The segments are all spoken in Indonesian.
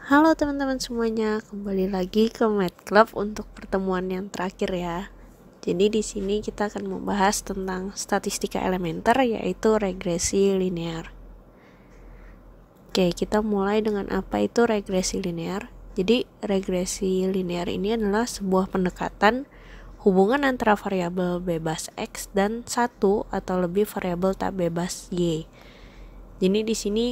Halo teman-teman semuanya, kembali lagi ke Math Club untuk pertemuan yang terakhir ya. Jadi di sini kita akan membahas tentang statistika elementer, yaitu regresi linear. Oke, kita mulai dengan apa itu regresi linear. Jadi regresi linear ini adalah sebuah pendekatan hubungan antara variabel bebas X dan satu atau lebih variabel tak bebas Y. Jadi di sini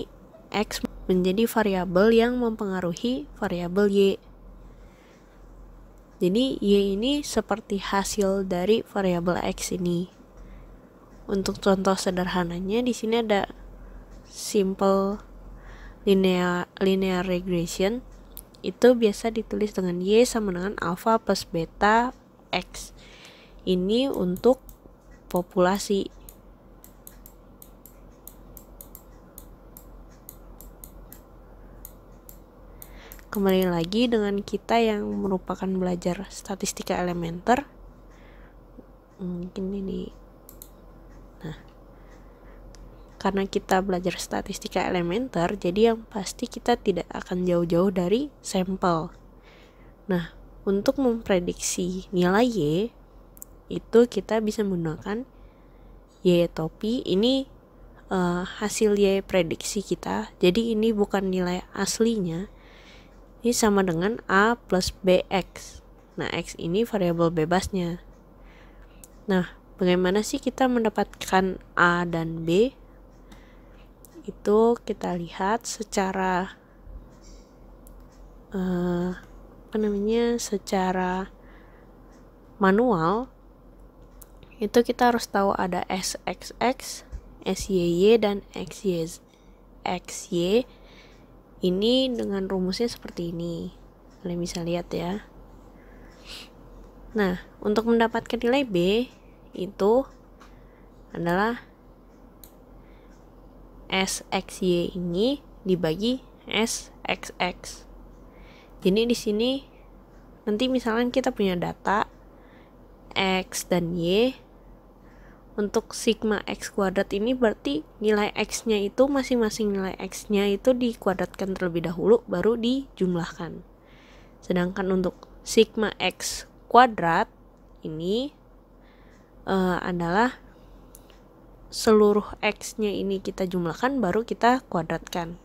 X menjadi variabel yang mempengaruhi variabel Y. Jadi Y ini seperti hasil dari variabel X ini. Untuk contoh sederhananya di sini ada simple linear regression. Itu biasa ditulis dengan Y sama dengan alpha plus beta X. Ini untuk populasi. Kembali lagi dengan kita yang merupakan belajar statistika elementer. Mungkin ini. Nah, karena kita belajar statistika elementer, jadi yang pasti kita tidak akan jauh-jauh dari sampel. Nah, untuk memprediksi nilai Y, itu kita bisa menggunakan Y topi. Ini hasil Y prediksi kita. Jadi ini bukan nilai aslinya. Ini sama dengan A plus BX. Nah, X ini variabel bebasnya. Nah, bagaimana sih kita mendapatkan A dan B? Itu kita lihat secara secara manual. Itu kita harus tahu ada SXX, SYY, dan XY. Ini dengan rumusnya seperti ini. Kalian bisa lihat ya. Nah, untuk mendapatkan nilai B itu adalah SXY ini dibagi SXX. Jadi di sini nanti misalnya kita punya data X dan Y. Untuk sigma X kuadrat ini berarti nilai X-nya itu masing-masing nilai X-nya itu dikuadratkan terlebih dahulu baru dijumlahkan. Sedangkan untuk sigma X kuadrat ini adalah seluruh X-nya ini kita jumlahkan baru kita kuadratkan.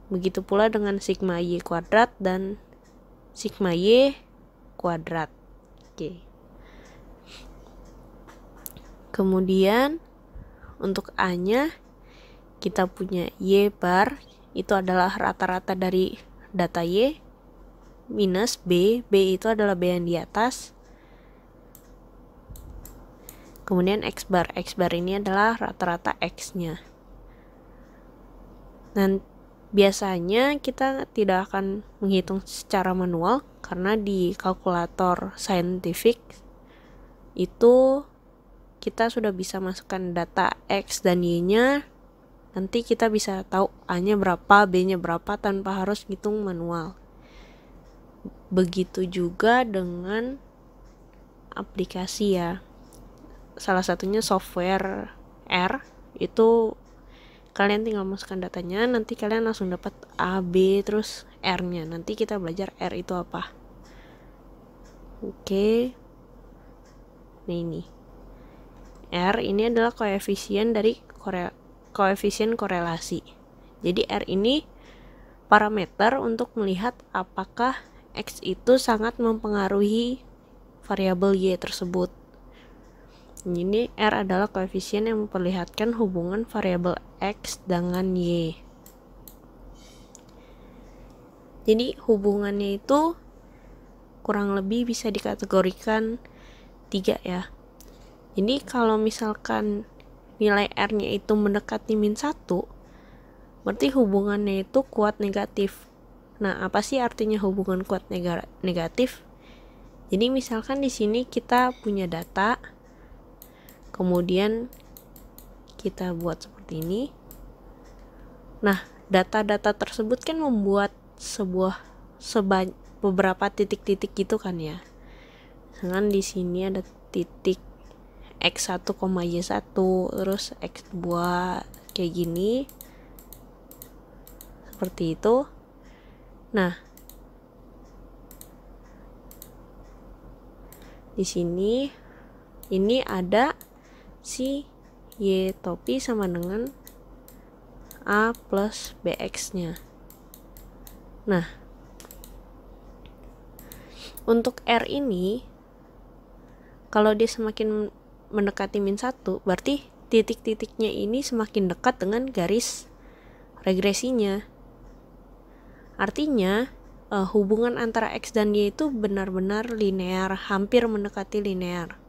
Begitu pula dengan sigma Y kuadrat dan sigma Y kuadrat. Oke. Kemudian untuk A-nya kita punya Y bar, itu adalah rata-rata dari data Y, minus B itu adalah B yang di atas. Kemudian X bar ini adalah rata-rata X-nya. Dan biasanya kita tidak akan menghitung secara manual karena di kalkulator saintifik itu kita sudah bisa masukkan data X dan Y-nya. Nanti kita bisa tahu A-nya berapa, B-nya berapa tanpa harus hitung manual. Begitu juga dengan aplikasi ya. Salah satunya software R, itu kalian tinggal masukkan datanya, nanti kalian langsung dapat A, B, terus R-nya. Nanti kita belajar R itu apa. Oke. Nah ini. R ini adalah koefisien dari koefisien korelasi. Jadi R ini parameter untuk melihat apakah X itu sangat mempengaruhi variabel Y tersebut. Ini R adalah koefisien yang memperlihatkan hubungan variabel X dengan Y. Jadi hubungannya itu kurang lebih bisa dikategorikan 3 ya. Jadi kalau misalkan nilai R-nya itu mendekati min 1, berarti hubungannya itu kuat negatif. Nah, apa sih artinya hubungan kuat negatif? Jadi misalkan di sini kita punya data, kemudian kita buat seperti ini. Nah, data-data tersebut kan membuat beberapa titik-titik gitu kan ya. Misalkan di sini ada titik X1, Y1, terus X2 kayak gini. Seperti itu. Nah, di sini ini ada si Y topi sama dengan A plus BX-nya. Nah, untuk R ini, kalau dia semakin mendekati min 1, berarti titik-titiknya ini semakin dekat dengan garis regresinya. Artinya, hubungan antara X dan Y itu benar-benar linear, hampir mendekati linear.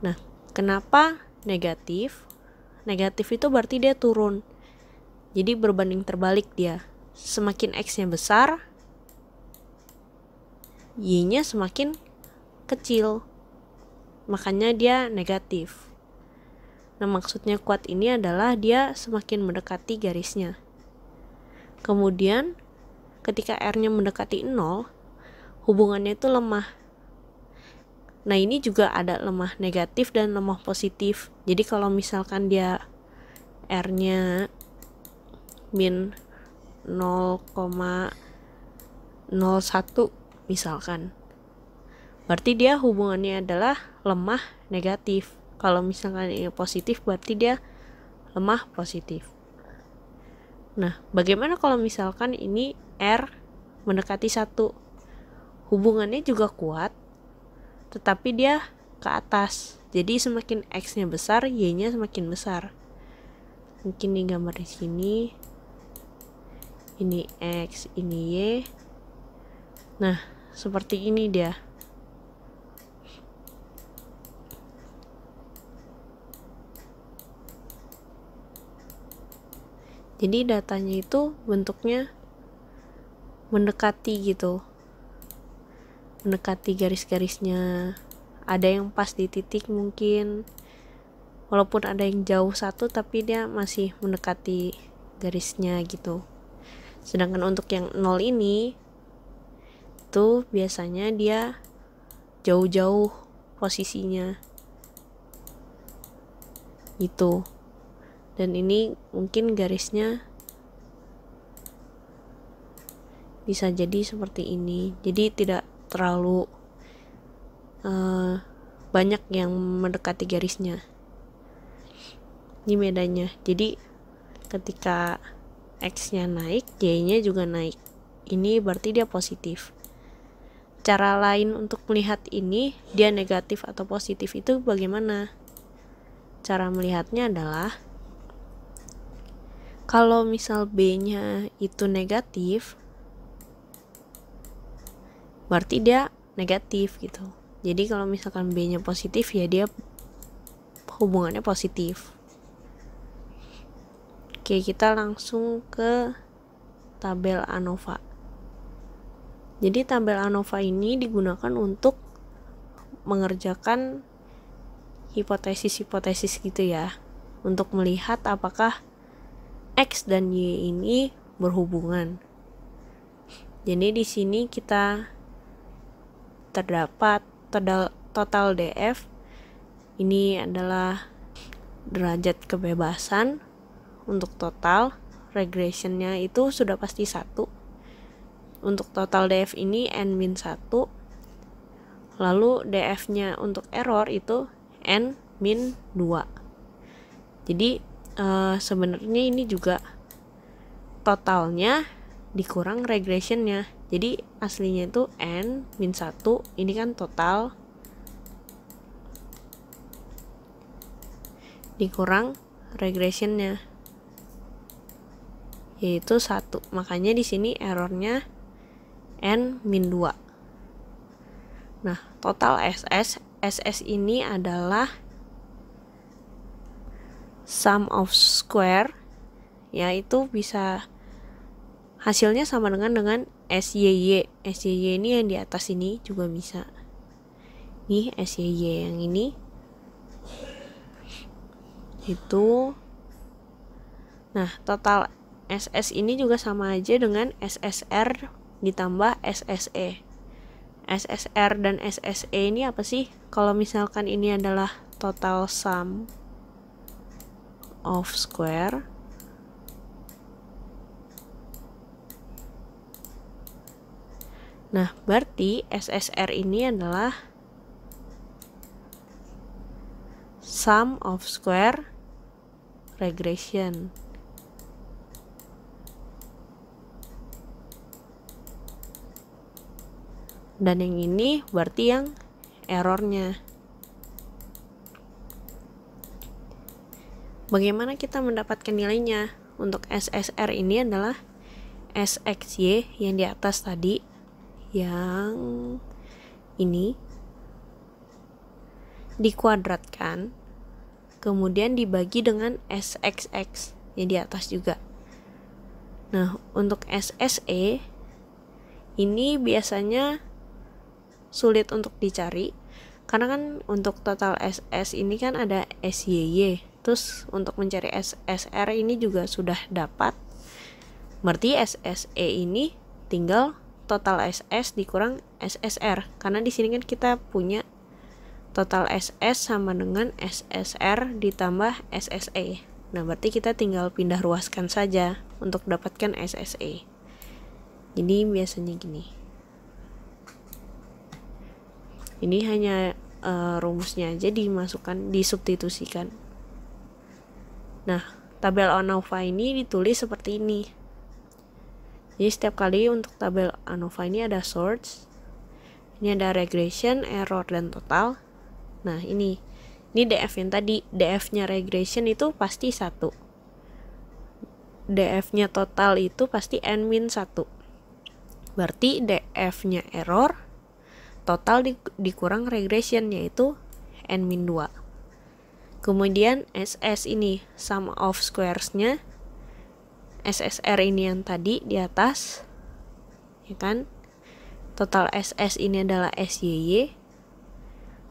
Nah, kenapa negatif? Negatif itu berarti dia turun. Jadi berbanding terbalik dia. Semakin X-nya besar, Y-nya semakin kecil. Makanya dia negatif. Nah, maksudnya kuat ini adalah dia semakin mendekati garisnya. Kemudian, ketika R-nya mendekati 0, hubungannya itu lemah. Nah, ini juga ada lemah negatif dan lemah positif. Jadi kalau misalkan dia R-nya min 0,01 misalkan, berarti dia hubungannya adalah lemah negatif. Kalau misalkan ini positif, berarti dia lemah positif. Nah, bagaimana kalau misalkan ini R mendekati 1? Hubungannya juga kuat, tetapi dia ke atas. Jadi semakin X-nya besar, Y-nya semakin besar. Mungkin di gambar di sini, ini X, ini Y. Nah, seperti ini dia. Jadi datanya itu bentuknya mendekati gitu. Mendekati garis-garisnya. Ada yang pas di titik mungkin. Walaupun ada yang jauh satu, tapi dia masih mendekati garisnya gitu. Sedangkan untuk yang 0 ini, tuh biasanya dia jauh-jauh posisinya. Gitu. Dan ini mungkin garisnya bisa jadi seperti ini. Jadi tidak terlalu banyak yang mendekati garisnya. Ini bedanya. Jadi ketika X-nya naik, Y-nya juga naik. Ini berarti dia positif. Cara lain untuk melihat ini, dia negatif atau positif itu bagaimana? Cara melihatnya adalah, kalau misal B-nya itu negatif, berarti dia negatif gitu. Jadi kalau misalkan B-nya positif, ya dia hubungannya positif. Oke, kita langsung ke tabel ANOVA. Jadi tabel ANOVA ini digunakan untuk mengerjakan hipotesis-hipotesis gitu ya, untuk melihat apakah X dan Y ini berhubungan. Jadi di sini kita terdapat total DF. Ini adalah derajat kebebasan untuk total. Regressionnya itu sudah pasti 1. Untuk total DF ini N-1. Lalu DF-nya untuk error itu N-2. Jadi sebenarnya ini juga totalnya dikurang regressionnya. Jadi aslinya itu N-1, ini kan total, dikurang regressionnya, yaitu 1. Makanya di sini errornya N-2. Nah, total SS ini adalah sum of square, yaitu bisa hasilnya sama dengan SYY. SYY ini yang di atas ini juga bisa. Nih SYY yang ini. Itu. Nah, total SS ini juga sama aja dengan SSR ditambah SSE. SSR dan SSE ini apa sih? Kalau misalkan ini adalah total sum of square, Nah, berarti SSR ini adalah sum of square regression. Dan yang ini berarti yang errornya. Bagaimana kita mendapatkan nilainya? Untuk SSR ini adalah SXY yang di atas tadi, yang ini dikuadratkan, kemudian dibagi dengan SXX yang di atas juga. Nah, untuk SSE ini biasanya sulit untuk dicari, karena kan untuk total SS ini kan ada SYY. Terus untuk mencari SSR ini juga sudah dapat. Berarti SSE ini tinggal total SS dikurang SSR, karena di sini kan kita punya total SS sama dengan SSR ditambah SSE. Nah, berarti kita tinggal pindah ruaskan saja untuk dapatkan SSE. Jadi biasanya gini. Ini hanya rumusnya aja dimasukkan, disubstitusikan. Nah, tabel ANOVA ini ditulis seperti ini. Jadi setiap kali untuk tabel ANOVA ini ada source, ini ada regression, error, dan total. Nah, ini DF yang tadi, DF-nya regression itu pasti 1. DF-nya total itu pasti n-1. Berarti DF-nya error, total dikurang regression, yaitu n-2. Kemudian SS ini sum of squares-nya, SSR ini yang tadi di atas, ya kan? Total SS ini adalah SYY.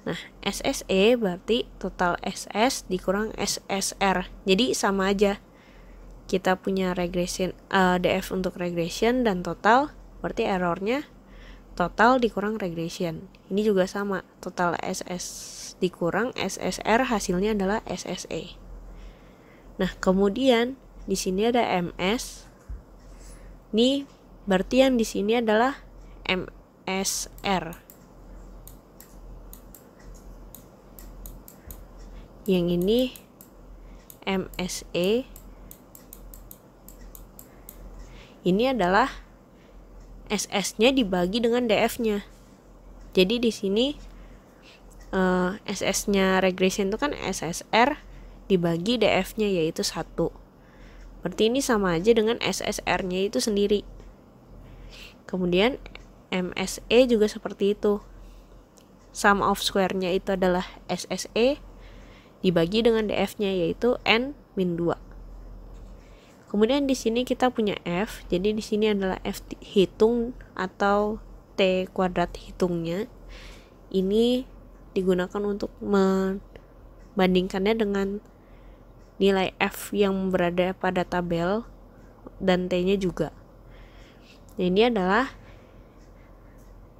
Nah, SSE berarti total SS dikurang SSR. Jadi sama aja. Kita punya regression, DF untuk regression dan total, berarti errornya total dikurang regression. Ini juga sama, total SS dikurang SSR, hasilnya adalah SSE. Nah, kemudian di sini ada MS. Ini berarti yang di sini adalah MSR. Yang ini MSE. Ini adalah SS-nya dibagi dengan DF-nya. Jadi di sini SS-nya regression itu kan SSR dibagi DF-nya, yaitu 1. Berarti ini sama aja dengan SSR-nya itu sendiri. Kemudian MSE juga seperti itu. Sum of square-nya itu adalah SSE dibagi dengan DF-nya, yaitu n-2. Kemudian di sini kita punya F. Jadi di sini adalah F hitung atau T kuadrat hitungnya. Ini digunakan untuk membandingkannya dengan nilai F yang berada pada tabel dan T-nya juga. Nah, ini adalah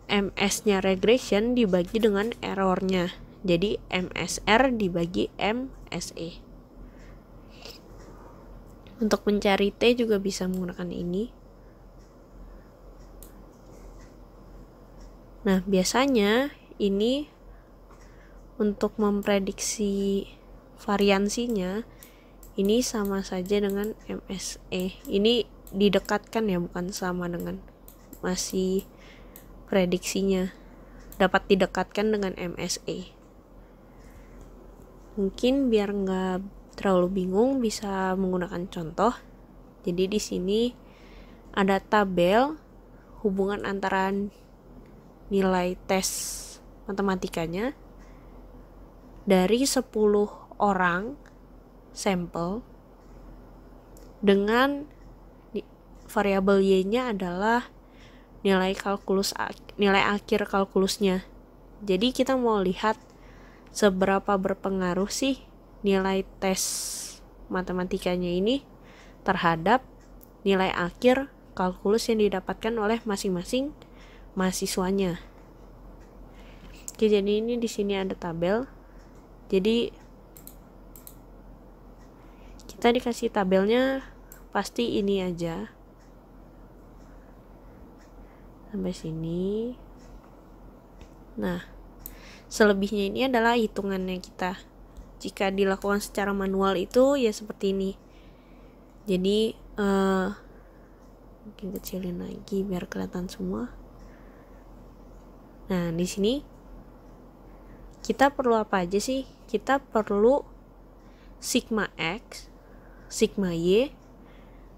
MS-nya regression dibagi dengan errornya. Jadi MSR dibagi MSE. Untuk mencari T juga bisa menggunakan ini. Nah, biasanya ini untuk memprediksi variansinya ini sama saja dengan MSE. Ini didekatkan ya, bukan sama dengan, masih prediksinya dapat didekatkan dengan MSE. Mungkin biar nggak terlalu bingung bisa menggunakan contoh. Jadi di sini ada tabel hubungan antara nilai tes matematikanya dari 10 orang sampel dengan variabel Y-nya adalah nilai akhir kalkulusnya. Jadi kita mau lihat seberapa berpengaruh sih nilai tes matematikanya ini terhadap nilai akhir kalkulus yang didapatkan oleh masing-masing mahasiswanya. Oke, jadi ini di sini ada tabel. Jadi kita dikasih tabelnya pasti ini aja. sampai sini. Nah, selebihnya ini adalah hitungannya kita. Jika dilakukan secara manual itu ya seperti ini. Jadi mungkin kecilin lagi biar kelihatan semua. Nah, di sini kita perlu apa aja sih? Kita perlu sigma X, sigma Y,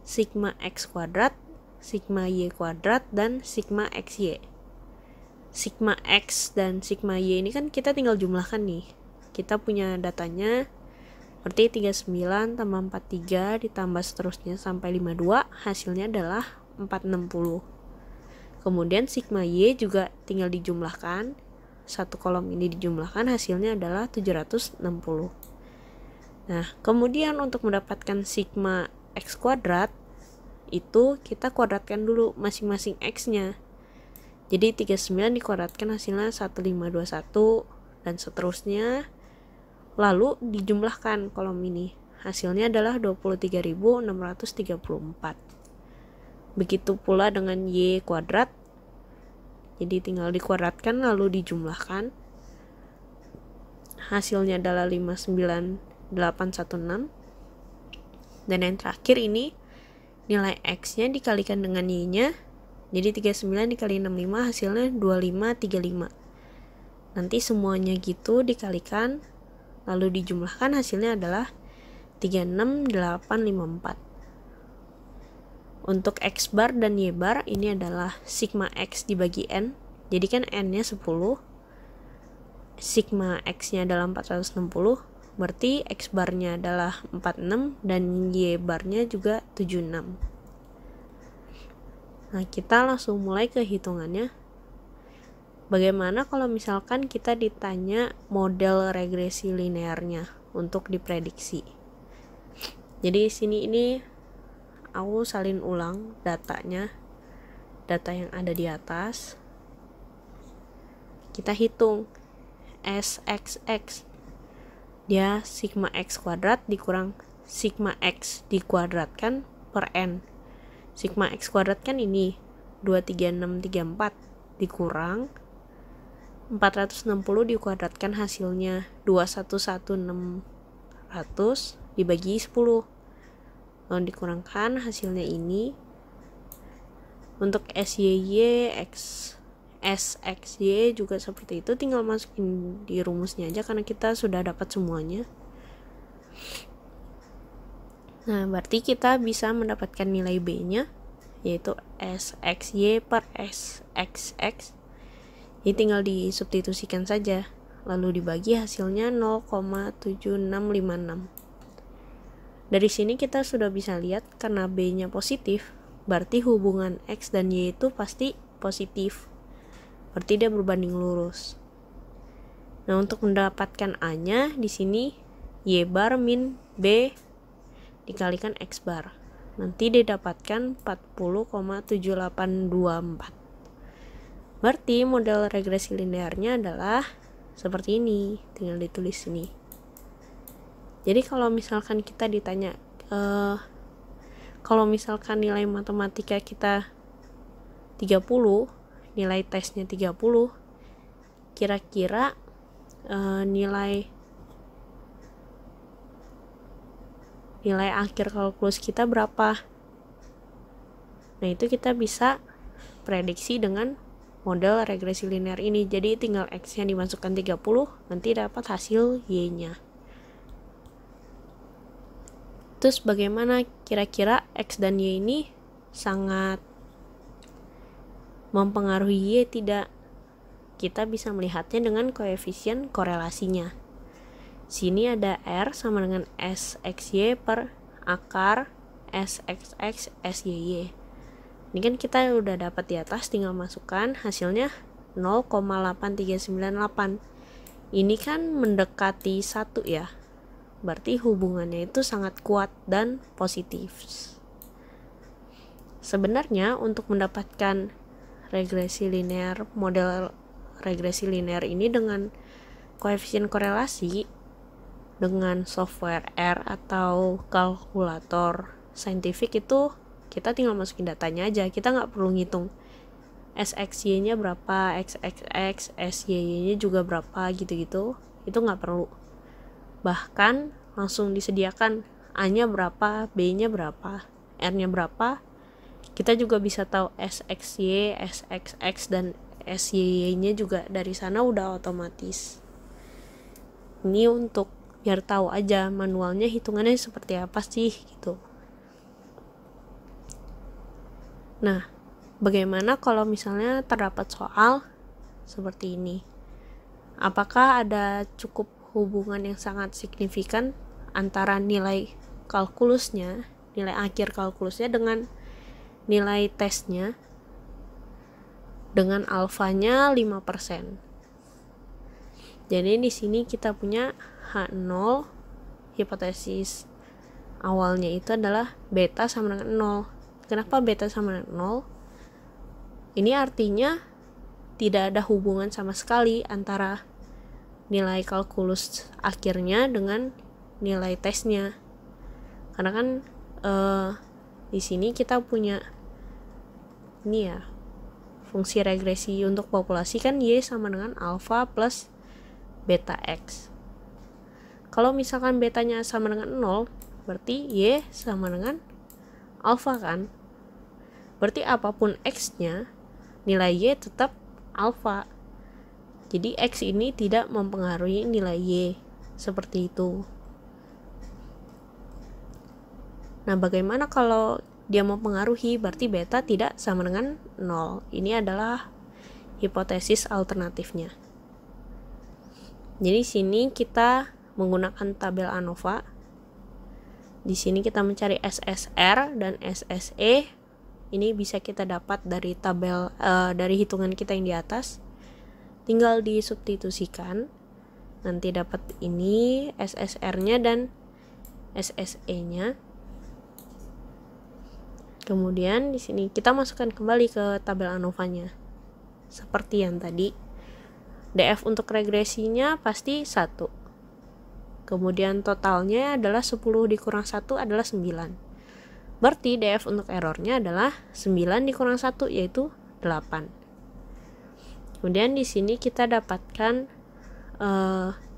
sigma X kuadrat, sigma Y kuadrat, dan sigma XY. Sigma X dan sigma Y ini kan kita tinggal jumlahkan nih. Kita punya datanya berarti 39 tambah 43 ditambah seterusnya sampai 52, hasilnya adalah 460. Kemudian sigma Y juga tinggal dijumlahkan, satu kolom ini dijumlahkan, hasilnya adalah 760. Nah, kemudian untuk mendapatkan sigma X kuadrat itu kita kuadratkan dulu masing-masing X-nya. Jadi 39 dikuadratkan hasilnya 1521 dan seterusnya. Lalu dijumlahkan kolom ini. Hasilnya adalah 23.634. Begitu pula dengan Y kuadrat. Jadi tinggal dikuadratkan lalu dijumlahkan. Hasilnya adalah 59816. Dan yang terakhir ini nilai X-nya dikalikan dengan Y-nya. Jadi 39 dikali 65 hasilnya 2535. Nanti semuanya gitu dikalikan lalu dijumlahkan, hasilnya adalah 36854. Untuk X bar dan Y bar ini adalah sigma X dibagi N. Jadi kan N-nya 10. Sigma X-nya adalah 460. Berarti X barnya adalah 46 dan Y barnya juga 76. Nah, kita langsung mulai ke hitungannya. Bagaimana kalau misalkan kita ditanya model regresi linearnya untuk diprediksi? Jadi sini ini aku salin ulang datanya, data yang ada di atas. Kita hitung SXX. Dia sigma X kuadrat dikurang sigma X dikuadratkan per N. Sigma X kuadrat kan ini 23634 dikurang 460 dikuadratkan hasilnya 211600 dibagi 10. Lalu dikurangkan hasilnya ini. Untuk SYY, SXY juga seperti itu, tinggal masukin di rumusnya aja karena kita sudah dapat semuanya. Nah, berarti kita bisa mendapatkan nilai B-nya yaitu SXY per SXX. Ini tinggal disubstitusikan saja, lalu dibagi hasilnya 0,7656. Dari sini kita sudah bisa lihat karena B-nya positif, berarti hubungan X dan Y itu pasti positif. Berarti dia berbanding lurus. Nah, untuk mendapatkan A-nya di sini Y bar min B dikalikan X bar. Nanti didapatkan 40,7824. Berarti model regresi linearnya adalah seperti ini, tinggal ditulis sini. Jadi kalau misalkan kita ditanya, kalau misalkan nilai matematika kita 30, nilai tesnya 30, kira-kira nilai akhir kalkulus kita berapa? Nah, itu kita bisa prediksi dengan model regresi linear ini. Jadi tinggal X-nya dimasukkan 30, nanti dapat hasil Y-nya. Terus bagaimana kira-kira X dan Y ini sangat mempengaruhi Y tidak? Kita bisa melihatnya dengan koefisien korelasinya. Sini ada R sama dengan SXY per akar SXX SYY. Ini kan kita udah dapat di atas, tinggal masukkan hasilnya 0,8398. Ini kan mendekati 1 ya. Berarti hubungannya itu sangat kuat dan positif. Sebenarnya untuk mendapatkan regresi linear, model regresi linear ini dengan koefisien korelasi dengan software R atau kalkulator saintifik itu kita tinggal masukin datanya aja, kita nggak perlu ngitung SXY-nya berapa, XXX, SYY-nya juga berapa gitu-gitu. Itu nggak perlu. Bahkan langsung disediakan A-nya berapa, B-nya berapa, R-nya berapa. Kita juga bisa tahu SXY, SXX, dan SYY-nya juga dari sana udah otomatis. Ini untuk biar tahu aja manualnya hitungannya seperti apa sih gitu. Nah, bagaimana kalau misalnya terdapat soal seperti ini? Apakah ada cukup hubungan yang sangat signifikan antara nilai kalkulusnya, nilai akhir kalkulusnya dengan nilai tesnya, dengan alfanya 5%. Jadi di sini kita punya H0, hipotesis awalnya itu adalah beta sama dengan 0. Kenapa beta sama dengan 0? Ini artinya tidak ada hubungan sama sekali antara nilai kalkulus akhirnya dengan nilai tesnya. Karena kan di sini kita punya ini ya, fungsi regresi untuk populasi kan Y sama dengan alpha plus beta X. Kalau misalkan betanya sama dengan 0, berarti Y sama dengan alpha kan. Berarti apapun X-nya, nilai Y tetap alpha. Jadi X ini tidak mempengaruhi nilai Y. Seperti itu. Nah, bagaimana kalau dia mempengaruhi? Berarti beta tidak sama dengan 0. Ini adalah hipotesis alternatifnya. Jadi sini kita menggunakan tabel ANOVA. Di sini kita mencari SSR dan SSE. Ini bisa kita dapat dari tabel dari hitungan kita yang di atas. Tinggal disubstitusikan. Nanti dapat ini SSR-nya dan SSE-nya. Kemudian di sini kita masukkan kembali ke tabel ANOVA-nya. Seperti yang tadi. DF untuk regresinya pasti 1. Kemudian totalnya adalah 10 dikurang 1 adalah 9. Berarti DF untuk errornya adalah 9 dikurang 1 yaitu 8. Kemudian di sini kita dapatkan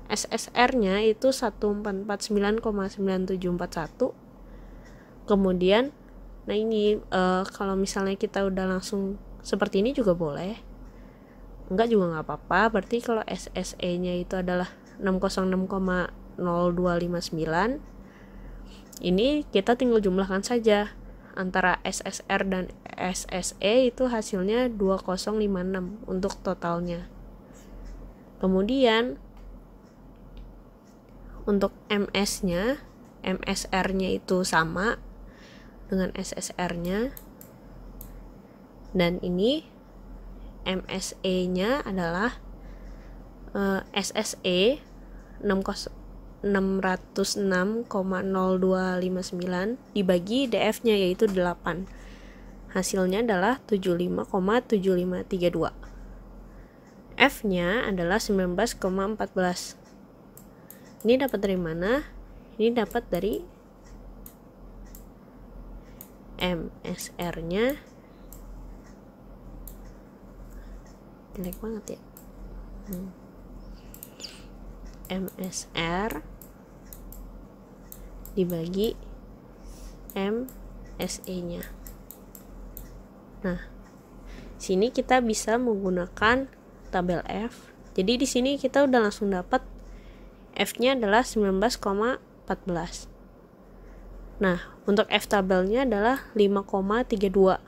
SSR-nya itu 144,9741. Kemudian nah ini kalau misalnya kita udah langsung seperti ini juga boleh. Enggak juga nggak apa-apa. Berarti kalau SSE-nya itu adalah 606,0259. Ini kita tinggal jumlahkan saja. Antara SSR dan SSE itu hasilnya 2056 untuk totalnya. Kemudian untuk MS-nya, MSR-nya itu sama dengan SSR-nya. Dan ini MSE-nya adalah SSE 606,0259 dibagi DF-nya yaitu 8. Hasilnya adalah 75,7532. F-nya adalah 19,14. Ini dapat dari mana? Ini dapat dari MSR-nya. Jelek banget ya. MSR dibagi MSE-nya. Nah, sini kita bisa menggunakan tabel F. Jadi di sini kita udah langsung dapat F-nya adalah 19,14. Nah, untuk F tabelnya adalah 5,32.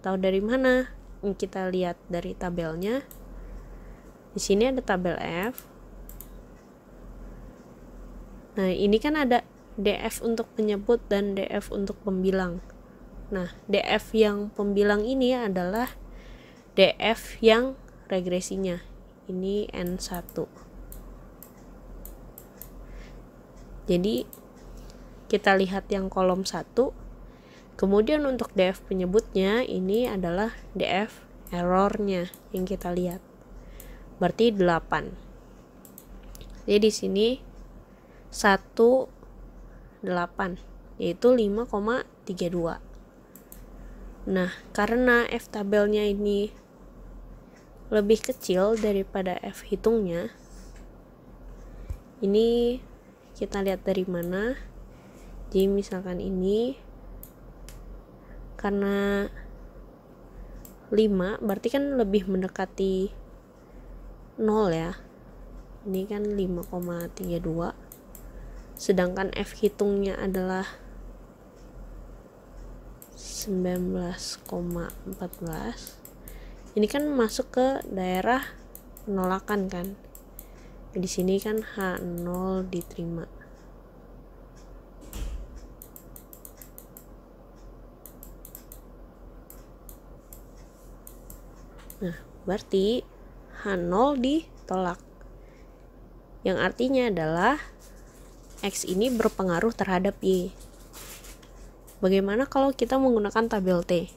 Tahu dari mana? Ini kita lihat dari tabelnya. Di sini ada tabel F. Nah, ini kan ada DF untuk penyebut dan DF untuk pembilang. Nah, DF yang pembilang ini adalah DF yang regresinya. Ini N1. Jadi, kita lihat yang kolom 1. Kemudian untuk DF penyebutnya, ini adalah DF errornya yang kita lihat. Berarti 8. Jadi di sini 18 yaitu 5,32. Nah, karena F tabelnya ini lebih kecil daripada F hitungnya, ini kita lihat dari mana. Jadi misalkan ini karena 5 berarti kan lebih mendekati 0 ya. Ini kan 5,32, sedangkan F hitungnya adalah 19,14. Ini kan masuk ke daerah penolakan kan. Di sini kan H0 diterima. Nah, berarti H0 ditolak. Yang artinya adalah X ini berpengaruh terhadap Y. Bagaimana kalau kita menggunakan tabel T?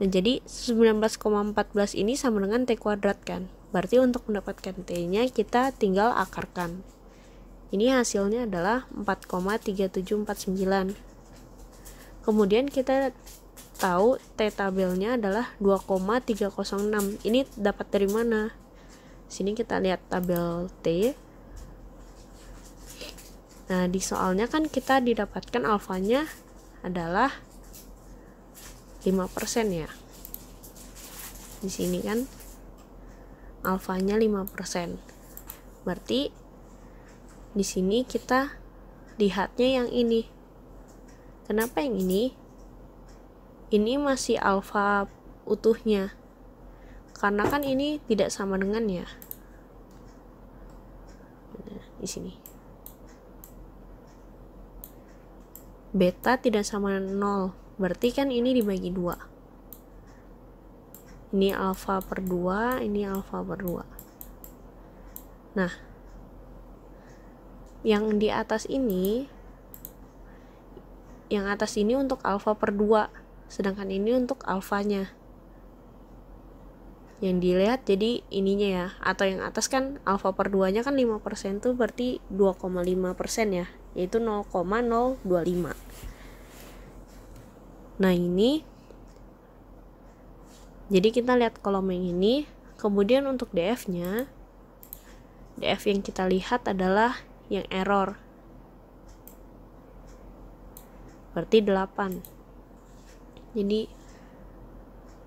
Nah, jadi 19,14 ini sama dengan T kuadrat kan. Berarti untuk mendapatkan T-nya kita tinggal akarkan. Ini hasilnya adalah 4,3749. Kemudian kita tahu T tabelnya adalah 2,306. Ini dapat dari mana? Sini kita lihat tabel T. Nah, di soalnya kan kita didapatkan alfanya adalah 5% ya. Di sini kan alfanya 5%. Berarti di sini kita lihatnya yang ini. Kenapa yang ini? Ini masih alfa utuhnya. Karena kan ini tidak sama dengan ya. Nah, di sini. Beta tidak sama 0. Berarti kan ini dibagi 2. Ini alfa per 2, ini alfa per 2. Nah, yang di atas ini, yang atas ini untuk alfa per 2, sedangkan ini untuk alfanya. Yang dilihat jadi ininya ya, atau yang atas kan alfa per 2 nya kan 5% tuh berarti 2,5% ya, yaitu 0,025. Nah, ini jadi kita lihat kolom yang ini. Kemudian untuk DF nya, DF yang kita lihat adalah yang error, berarti 8. Jadi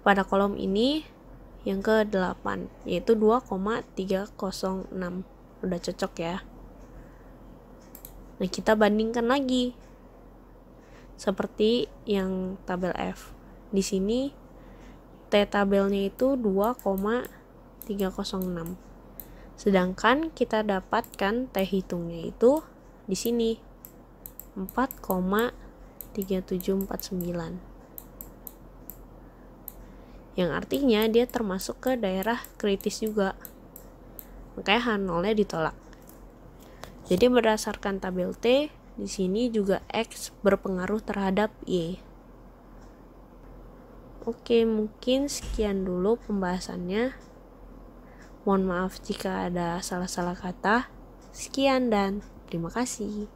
pada kolom ini yang ke 8 yaitu 2,306. Udah cocok ya. Nah, kita bandingkan lagi seperti yang tabel F. Di sini T tabelnya itu 2,306. Sedangkan kita dapatkan T hitungnya itu di sini 4,3749. Yang artinya dia termasuk ke daerah kritis juga. Makanya H0-nya ditolak. Jadi berdasarkan tabel T, di sini juga X berpengaruh terhadap Y. Oke, mungkin sekian dulu pembahasannya. Mohon maaf jika ada salah-salah kata. Sekian dan terima kasih.